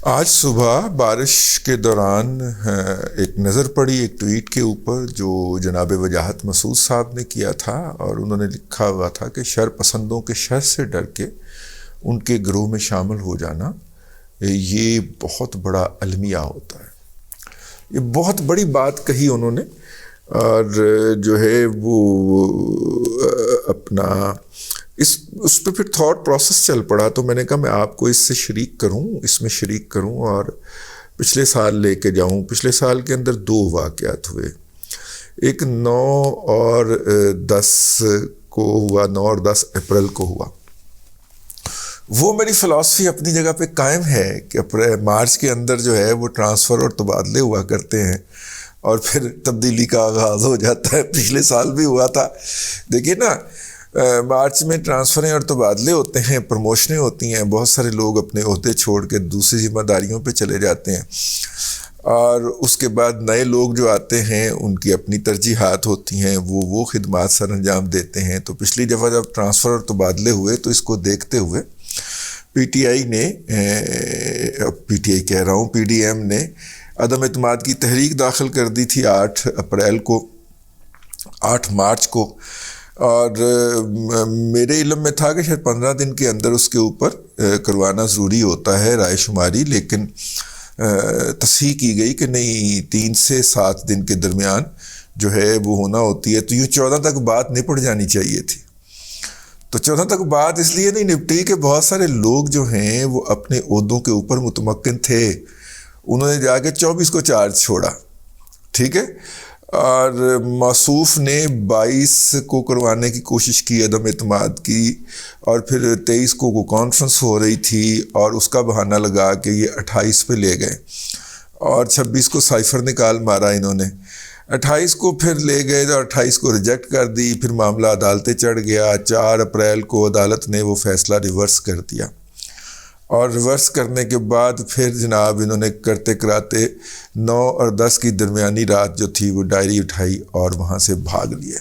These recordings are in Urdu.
آج صبح بارش کے دوران ایک نظر پڑی ایک ٹویٹ کے اوپر جو جناب وجاہت مسعود صاحب نے کیا تھا، اور انہوں نے لکھا ہوا تھا کہ شر پسندوں کے شر سے ڈر کے ان کے گروہ میں شامل ہو جانا یہ بہت بڑا المیہ ہوتا ہے۔ یہ بہت بڑی بات کہی انہوں نے، اور جو ہے وہ اپنا اس پہ پھر تھاٹ پروسیس چل پڑا، تو میں نے کہا میں آپ کو اس میں شریک کروں اور پچھلے سال لے کے جاؤں۔ پچھلے سال کے اندر 2 واقعات ہوئے، ایک 9 اور 10 کو ہوا، 9 اور 10 اپریل کو ہوا۔ وہ میری فلسفی اپنی جگہ پہ قائم ہے کہ مارچ کے اندر جو ہے وہ ٹرانسفر اور تبادلے ہوا کرتے ہیں اور پھر تبدیلی کا آغاز ہو جاتا ہے۔ پچھلے سال بھی ہوا تھا۔ دیکھیے نا، مارچ میں ٹرانسفریں اور تبادلے ہوتے ہیں، پروموشنیں ہوتی ہیں، بہت سارے لوگ اپنے عہدے چھوڑ کے دوسری ذمہ داریوں پہ چلے جاتے ہیں، اور اس کے بعد نئے لوگ جو آتے ہیں ان کی اپنی ترجیحات ہوتی ہیں، وہ خدمات سر انجام دیتے ہیں۔ تو پچھلی دفعہ جب ٹرانسفر اور تبادلے ہوئے تو اس کو دیکھتے ہوئے پی ٹی آئی ڈی ایم نے عدم اعتماد کی تحریک داخل کر دی تھی 8 مارچ کو، اور میرے علم میں تھا کہ شاید 15 دن کے اندر اس کے اوپر کروانا ضروری ہوتا ہے رائے شماری، لیکن تصحیح کی گئی کہ نہیں، 3 سے 7 دن کے درمیان جو ہے وہ ہونا ہوتی ہے۔ تو یہ 14 تک بات نپٹ جانی چاہیے تھی۔ تو 14 تک بات اس لیے نہیں نپٹی کہ بہت سارے لوگ جو ہیں وہ اپنے عہدوں کے اوپر متمکن تھے، انہوں نے جا کے 24 کو چارج چھوڑا، ٹھیک ہے، اور موصوف نے 22 کو کروانے کی کوشش کی عدم اعتماد کی، اور پھر 23 کو کانفرنس ہو رہی تھی اور اس کا بہانہ لگا کہ یہ 28 پہ لے گئے، اور 26 کو سائفر نکال مارا انہوں نے، 28 کو پھر لے گئے اور 28 کو ریجیکٹ کر دی، پھر معاملہ عدالتیں چڑھ گیا۔ 4 اپریل کو عدالت نے وہ فیصلہ ریورس کر دیا، اور ریورس کرنے کے بعد پھر جناب انہوں نے کرتے کراتے 9 اور 10 کی درمیانی رات جو تھی وہ ڈائری اٹھائی اور وہاں سے بھاگ لیے۔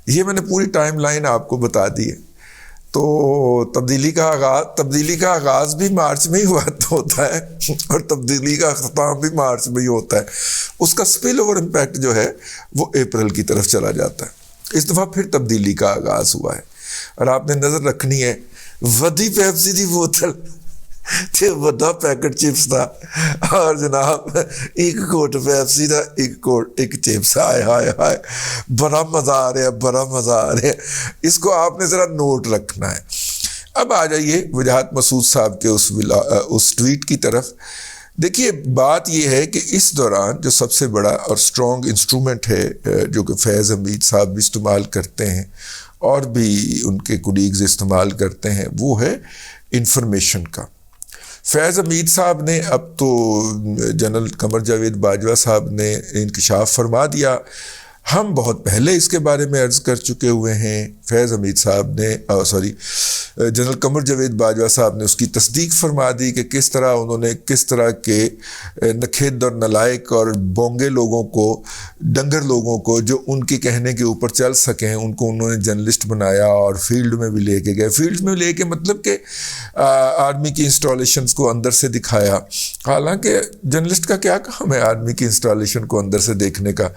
یہ میں نے پوری ٹائم لائن آپ کو بتا دی ہے۔ تو تبدیلی کا آغاز بھی مارچ میں ہی ہوتا ہے، اور تبدیلی کا اختتام بھی مارچ میں ہی ہوتا ہے۔ اس کا سپل اوور امپیکٹ جو ہے وہ اپریل کی طرف چلا جاتا ہے۔ اس دفعہ پھر تبدیلی کا آغاز ہوا ہے، اور آپ نے نظر رکھنی ہے، وڈی پیپسی دی بوتل تے وڈا پیکٹ چپس دا، اور جناب ایک کوٹ پیپسی دا، ایک چپس، ہائے بڑا مزہ آ رہا ہے۔ اس کو آپ نے ذرا نوٹ رکھنا ہے۔ اب آ جائیے وجاہت مسعود صاحب کے اس ٹویٹ کی طرف۔ دیکھیے، بات یہ ہے کہ اس دوران جو سب سے بڑا اور سٹرونگ انسٹرومنٹ ہے جو کہ فیض حمید صاحب بھی استعمال کرتے ہیں اور بھی ان کے کولیگز استعمال کرتے ہیں، وہ ہے انفارمیشن کا۔ فیض حمید صاحب نے اب تو جنرل قمر جاوید باجوہ صاحب نے انکشاف فرما دیا، ہم بہت پہلے اس کے بارے میں عرض کر چکے ہوئے ہیں۔ فیض حمید صاحب نے جنرل قمر جاوید باجوہ صاحب نے اس کی تصدیق فرما دی کہ کس طرح کے نکھد اور نلائق اور بونگے لوگوں کو، ڈنگر لوگوں کو جو ان کے کہنے کے اوپر چل سکیں، ان کو انہوں نے جرنلسٹ بنایا اور فیلڈ میں بھی لے کے گئے۔ فیلڈ میں لے کے مطلب کہ آرمی کی انسٹالیشنز کو اندر سے دکھایا، حالانکہ جرنلسٹ کا کیا کام ہے آرمی کی انسٹالیشن کو اندر سے دیکھنے کا،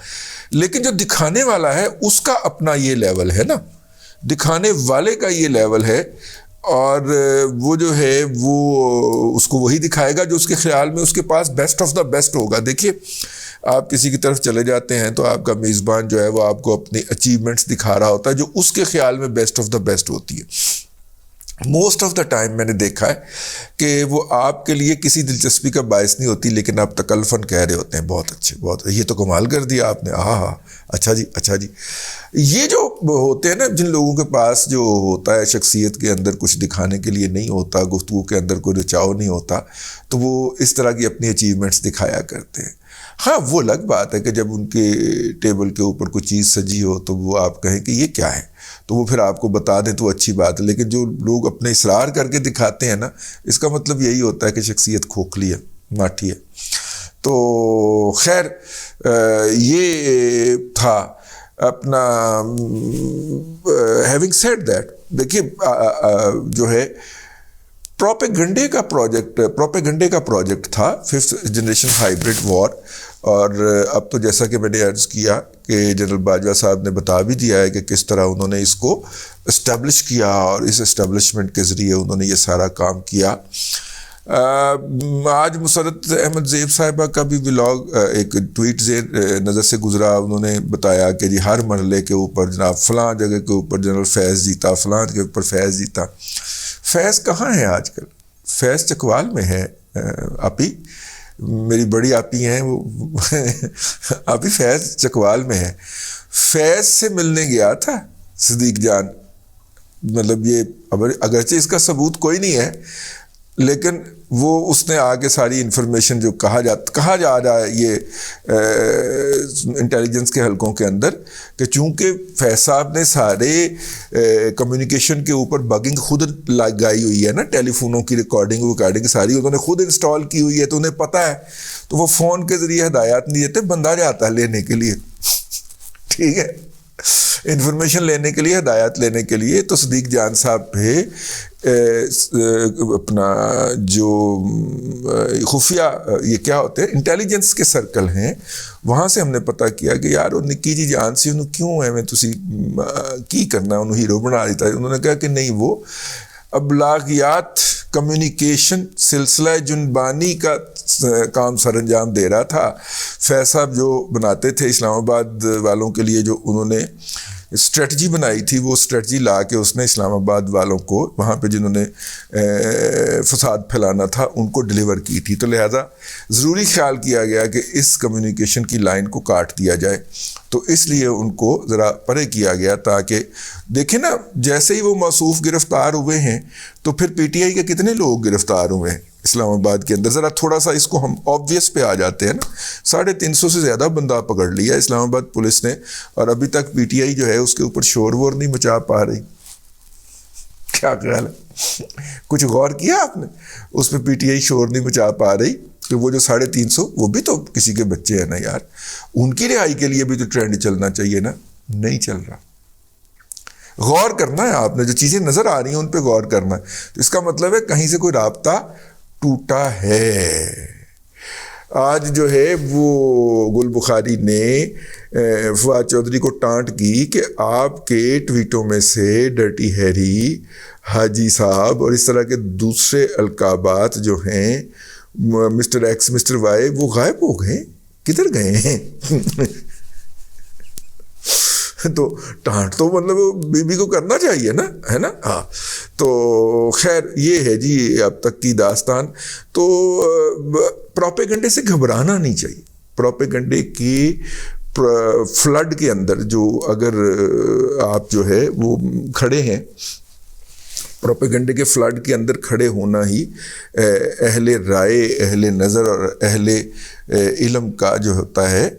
لیکن جو دکھانے والا ہے اس کا اپنا یہ لیول ہے نا، دکھانے والے کا یہ لیول ہے، اور وہ جو ہے وہ اس کو وہی دکھائے گا جو اس کے خیال میں اس کے پاس بیسٹ آف دا بیسٹ ہوگا۔ دیکھیے، آپ کسی کی طرف چلے جاتے ہیں تو آپ کا میزبان جو ہے وہ آپ کو اپنی اچیومنٹس دکھا رہا ہوتا ہے جو اس کے خیال میں بیسٹ آف دا بیسٹ ہوتی ہے۔ موسٹ آف دا ٹائم میں نے دیکھا ہے کہ وہ آپ کے لیے کسی دلچسپی کا باعث نہیں ہوتی، لیکن آپ تکلفاً کہہ رہے ہوتے ہیں بہت اچھے، بہت یہ تو کمال کر دیا آپ نے، ہاں اچھا جی۔ یہ جو ہوتے ہیں نا، جن لوگوں کے پاس جو ہوتا ہے شخصیت کے اندر کچھ دکھانے کے لیے نہیں ہوتا، گفتگو کے اندر کوئی رچاؤ نہیں ہوتا، تو وہ اس طرح کی اپنی اچیومنٹس دکھایا کرتے ہیں۔ ہاں، وہ الگ بات ہے کہ جب ان کے ٹیبل کے اوپر کوئی چیز سجی ہو تو وہ آپ کہیں کہ یہ کیا ہے، تو وہ پھر آپ کو بتا دیں تو اچھی بات ہے، لیکن جو لوگ اپنے اصرار کر کے دکھاتے ہیں نا، اس کا مطلب یہی ہوتا ہے کہ شخصیت کھوکھلی ہے، ماٹھی ہے۔ تو خیر، یہ تھا اپنا ہیونگ سیڈ دیٹ۔ دیکھیے جو ہے پروپیگنڈے کا پروجیکٹ تھا 5th جنریشن ہائیبرڈ وار. اور اب تو جیسا کہ میں نے عرض کیا کہ جنرل باجوہ صاحب نے بتا بھی دیا ہے کہ کس طرح انہوں نے اس کو اسٹیبلش کیا اور اس اسٹیبلشمنٹ کے ذریعے انہوں نے یہ سارا کام کیا. آج مسرت احمد زیب صاحبہ کا بھی ولاگ ایک ٹویٹ نظر سے گزرا. انہوں نے بتایا کہ جی ہر مرحلے کے اوپر جناب فلاں جگہ کے اوپر جنرل فیض جیتا، فلاں کے اوپر فیض جیتا. فیض کہاں ہے آج کل؟ فیض چکوال میں ہے. آپی میری بڑی آپی ہیں وہ آپی فیض چکوال میں ہے. فیض سے ملنے گیا تھا صدیق جان. مطلب یہ اگرچہ اس کا ثبوت کوئی نہیں ہے لیکن وہ اس نے آگے ساری انفارمیشن جو کہا جا رہا ہے یہ انٹیلیجنس کے حلقوں کے اندر کہ چونکہ فیض صاحب نے سارے کمیونیکیشن کے اوپر بگنگ خود لگائی ہوئی ہے نا، ٹیلی فونوں کی ریکارڈنگ ساری انہوں نے خود انسٹال کی ہوئی ہے تو انہیں پتہ ہے، تو وہ فون کے ذریعے ہدایات نہیں دیتے، بندہ جاتا ہے لینے کے لیے. ٹھیک ہے، انفارمیشن لینے کے لیے، ہدایات لینے کے لیے. تو صدیق جان صاحب پہ اپنا جو خفیہ یہ کیا ہوتے ہیں انٹیلیجنس کے سرکل ہیں، وہاں سے ہم نے پتہ کیا کہ یار وہ نکی جی جان سی انہوں کیوں ایویں تسی کی کرنا انہوں ہیرو بنا دیتا ہے. انہوں نے کہا کہ نہیں، وہ ابلاغیات کمیونیکیشن سلسلہ جنبانی کا کام سر انجام دے رہا تھا. فیض صاحب جو بناتے تھے اسلام آباد والوں کے لیے، جو انہوں نے اسٹریٹجی بنائی تھی، وہ اسٹریٹجی لا کے اس نے اسلام آباد والوں کو وہاں پہ جنہوں نے فساد پھیلانا تھا ان کو ڈیلیور کی تھی. تو لہٰذا ضروری خیال کیا گیا کہ اس کمیونیکیشن کی لائن کو کاٹ دیا جائے. تو اس لیے ان کو ذرا پرے کیا گیا تاکہ دیکھیں نا، جیسے ہی وہ موصوف گرفتار ہوئے ہیں تو پھر پی ٹی آئی کے کتنے لوگ گرفتار ہوئے ہیں اسلام آباد کے اندر. ذرا تھوڑا سا اس کو ہم آبویس پہ آ جاتے ہیں نا. 350 سے زیادہ بندہ پکڑ لیا اسلام آباد پولیس نے اور ابھی تک پی ٹی آئی جو ہے اس کے اوپر شور وور نہیں مچا پا رہی. کیا خیال ہے؟ کچھ غور کیا آپ نے؟ اس پہ پی ٹی آئی شور نہیں مچا پا رہی کہ وہ جو 350 وہ بھی تو کسی کے بچے ہیں نا یار، ان کی رہائی کے لیے بھی تو ٹرینڈ چلنا چاہیے نا. نہیں چل رہا. غور کرنا ہے آپ نے، جو چیزیں نظر آ رہی ہیں ان پہ غور کرنا ہے. تو اس کا مطلب ہے کہیں سے کوئی رابطہ ٹوٹا ہے. آج جو ہے وہ گل بخاری نے فواد چودھری کو ٹانٹ کی کہ آپ کے ٹویٹوں میں سے ڈرٹی ہیری، حاجی صاحب اور اس طرح کے دوسرے القابات جو ہیں، مسٹر ایکس، مسٹر وائی، وہ غائب ہو گئے. کدھر گئے ہیں؟ تو ٹانٹ تو مطلب بی بی کو کرنا چاہیے نا، ہے نا. ہاں تو خیر یہ ہے جی اب تک کی داستان. تو پروپیگنڈے سے گھبرانا نہیں چاہیے. پروپیگنڈے کی فلڈ کے اندر جو اگر آپ جو ہے وہ کھڑے ہیں، پروپیگنڈے کے فلڈ کے اندر کھڑے ہونا ہی اہل رائے، اہل نظر اور اہل علم کا جو ہوتا ہے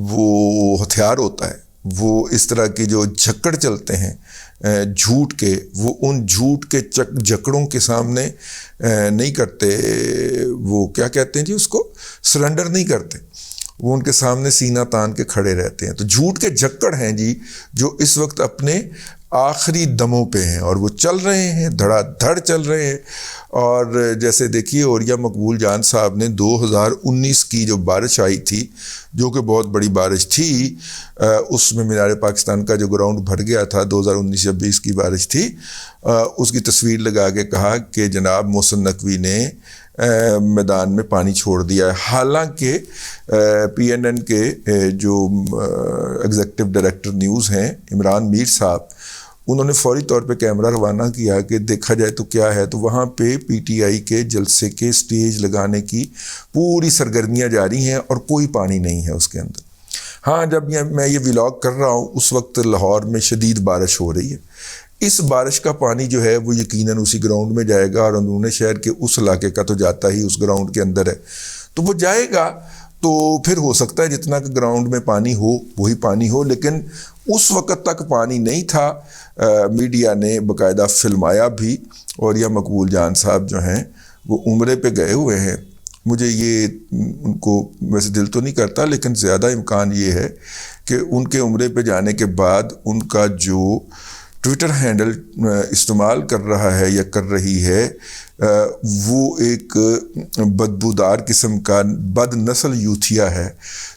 وہ ہتھیار ہوتا ہے. وہ اس طرح کی جو جھکڑ چلتے ہیں جھوٹ کے، وہ ان جھوٹ کے جھکڑوں کے سامنے نہیں کرتے، وہ کیا کہتے ہیں جی اس کو، سرنڈر نہیں کرتے. وہ ان کے سامنے سینہ تان کے کھڑے رہتے ہیں. تو جھوٹ کے جھکڑ ہیں جی جو اس وقت اپنے آخری دموں پہ ہیں اور وہ چل رہے ہیں، دھڑا دھڑ چل رہے ہیں. اور جیسے دیکھیے اوریہ مقبول جان صاحب نے 2019 کی جو بارش آئی تھی، جو کہ بہت بڑی بارش تھی، اس میں مینار پاکستان کا جو گراؤنڈ بھر گیا تھا، 2019 یا 20 کی بارش تھی، اس کی تصویر لگا کے کہا کہ جناب محسن نقوی نے میدان میں پانی چھوڑ دیا ہے. حالانکہ پی این این کے جو ایگزیکٹو ڈائریکٹر نیوز ہیں عمران میر صاحب، انہوں نے فوری طور پہ کیمرہ روانہ کیا کہ دیکھا جائے تو کیا ہے. تو وہاں پہ پی ٹی آئی کے جلسے کے سٹیج لگانے کی پوری سرگرمیاں جاری ہیں اور کوئی پانی نہیں ہے اس کے اندر. ہاں جب میں یہ ولاگ کر رہا ہوں اس وقت لاہور میں شدید بارش ہو رہی ہے. اس بارش کا پانی جو ہے وہ یقیناً اسی گراؤنڈ میں جائے گا اور اندرون شہر کے اس علاقے کا تو جاتا ہی اس گراؤنڈ کے اندر ہے. تو وہ جائے گا تو پھر ہو سکتا ہے جتنا کہ گراؤنڈ میں پانی ہو وہی پانی ہو. لیکن اس وقت تک پانی نہیں تھا. میڈیا نے باقاعدہ فلمایا بھی. اور یہ مقبول جان صاحب جو ہیں وہ عمرے پہ گئے ہوئے ہیں. مجھے یہ ان کو ویسے دل تو نہیں کرتا، لیکن زیادہ امکان یہ ہے کہ ان کے عمرے پہ جانے کے بعد ان کا جو ٹویٹر ہینڈل استعمال کر رہا ہے یا کر رہی ہے وہ ایک بدبودار قسم کا بد نسل یوتھیا ہے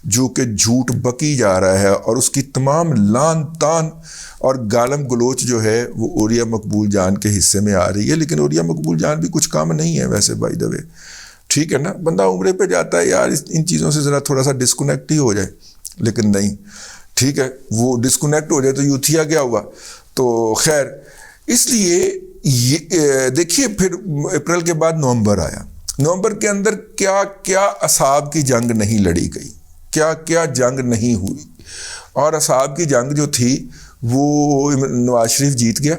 جو کہ جھوٹ بکی جا رہا ہے، اور اس کی تمام لان تان اور گالم گلوچ جو ہے وہ عوریہ مقبول جان کے حصے میں آ رہی ہے. لیکن عوریہ مقبول جان بھی کچھ کام نہیں ہے ویسے بائی دا وے، ٹھیک ہے نا. بندہ عمرے پہ جاتا ہے یار ان چیزوں سے ذرا تھوڑا سا ڈسکنیکٹ ہی ہو جائے، لیکن نہیں، ٹھیک ہے، وہ ڈسکنیکٹ ہو جائے تو یوتھیا کیا ہوا. تو خیر، اس لیے یہ دیکھیے پھر اپریل کے بعد نومبر آیا. نومبر کے اندر کیا کیا اصحاب کی جنگ نہیں لڑی گئی، کیا کیا جنگ نہیں ہوئی. اور اصحاب کی جنگ جو تھی وہ نواز شریف جیت گیا،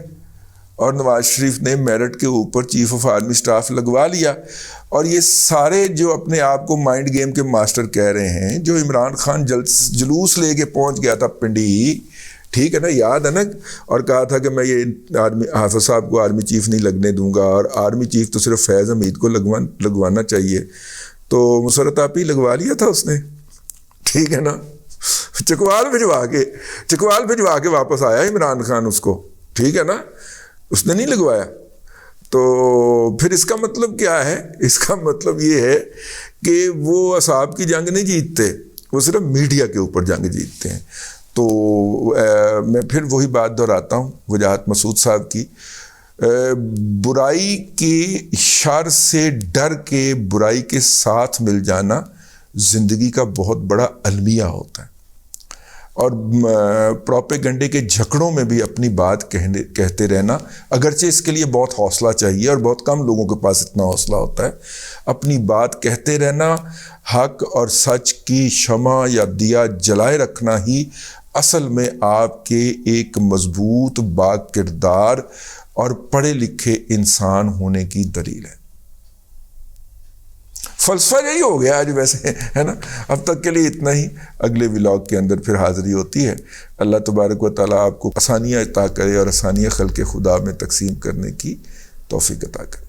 اور نواز شریف نے میرٹ کے اوپر چیف آف آرمی سٹاف لگوا لیا. اور یہ سارے جو اپنے آپ کو مائنڈ گیم کے ماسٹر کہہ رہے ہیں، جو عمران خان جلوس لے کے پہنچ گیا تھا پنڈی، ٹھیک ہے نا، یاد ہے نا، اور کہا تھا کہ میں یہ آرمی حافظ صاحب کو آرمی چیف نہیں لگنے دوں گا، اور آرمی چیف تو صرف فیض حمید کو لگوانا چاہیے. تو مسرت آپی لگوا لیا تھا اس نے، ٹھیک ہے نا. چکوال بھجوا کے واپس آیا عمران خان اس کو، ٹھیک ہے نا، اس نے نہیں لگوایا. تو پھر اس کا مطلب کیا ہے؟ اس کا مطلب یہ ہے کہ وہ اصحاب کی جنگ نہیں جیتتے، وہ صرف میڈیا کے اوپر جنگ جیتتے ہیں. تو میں پھر وہی بات دہراتا ہوں وجاہت مسعود صاحب کی، برائی کے شر سے ڈر کے برائی کے ساتھ مل جانا زندگی کا بہت بڑا المیہ ہوتا ہے. اور پروپیگنڈے کے جھگڑوں میں بھی اپنی بات کہتے رہنا، اگرچہ اس کے لیے بہت حوصلہ چاہیے اور بہت کم لوگوں کے پاس اتنا حوصلہ ہوتا ہے. اپنی بات کہتے رہنا، حق اور سچ کی شمع یا دیا جلائے رکھنا ہی اصل میں آپ کے ایک مضبوط با کردار اور پڑھے لکھے انسان ہونے کی دلیل ہے. فلسفہ یہی ہو گیا آج ویسے، ہے نا. اب تک کے لیے اتنا ہی، اگلے ولاگ کے اندر پھر حاضری ہوتی ہے. اللہ تبارک و تعالیٰ آپ کو آسانیاں عطا کرے اور آسانیاں خلق خدا میں تقسیم کرنے کی توفیق عطا کرے.